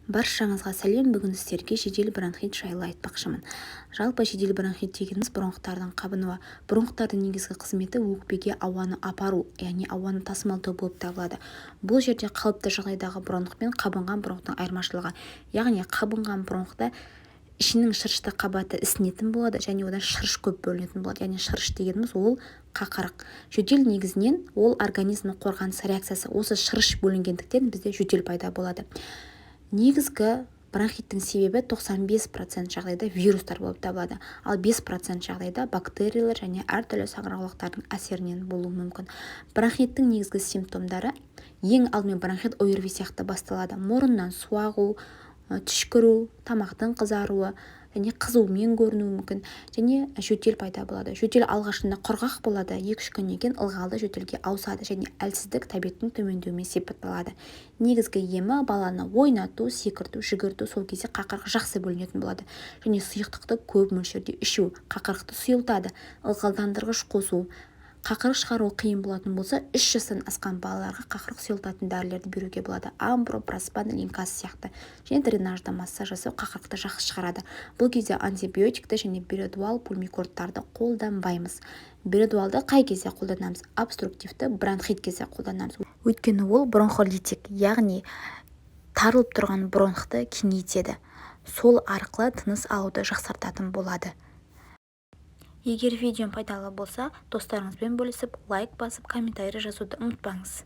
Баршаңызға сәлем. Бүгін сіздерге жедел бронхит жайлы айтпақшымын. Жалпы жедел бронхит дегеніміз бронхтардың қабынуы. Бронхтардың негізгі қызметі өкпеге ауаны апару, яғни ауаны тасымалдау болып табылады. Бұл жерде қалыпты жағдайдағы бронх пен қабынған бронхтың айырмашылығы. Яғни қабынған бронхта ішінің шырышты қабаты ісінетін болады және одан шырыш көп бөлінетін болады. Яғни шырыш дегеніміз ол қақырық. Жөтел негізінен ол организмнің қорғаныс реакциясы. Осы шырыш бөлінгендіктен бізде жөтел пайда болады. Негізгі бронхиттің себебі 95% жағдайда вирустар болып табылады, ал 5% жағдайда бактериялар және әртүрлі саңырауқұлақтардың әсерінен болуы мүмкін. Бронхиттің негізгі симптомдары ең алдымен бронхит ОРВИ сияқты басталады. Мұрыннан су ағу, түшкіру, тамақтың қызаруы және қызуымен көрінуі мүмкін және жөтел пайда болады. Жөтел алғашында құрғақ болады, 2-3 күннен кейін ылғалды жөтелге ауысады және әлсіздік тәбеттің төмендеуімен сипатталады. Негізгі емі баланы ойнату, секірту, жүгірту, сол кезде қақырық жақсы бөлінетін болады және сұйықтықты көп мөлшерде ішу қақырықты сұйылтады. Ылғалдандырғыш қосу. Қақырық шығару қиын болатын болса, 3 жастан асқан балаларға қақырық сұйылтатын дәрілерді беруге болады. Ампроспан, линкас сияқты. Және дренажды массаж жасау қақырықты жақсы шығарады. Бұл кезде антибиотикті және бередуал пульмикорттарды қолданбаймыз. Бередуалды қай кезде қолданамыз? Обструктивті бронхит кезде қолданамыз. Өйткені ол бронхолитик, яғни тарылып тұрған бронхты кеңейтеді. Сол арқылы тыныс алуды жақсартатын болады. Егер видеом пайдалы болса, достарыңызбен бөлісіп, лайк басып, комментарий жазуды ұмытпаңыз.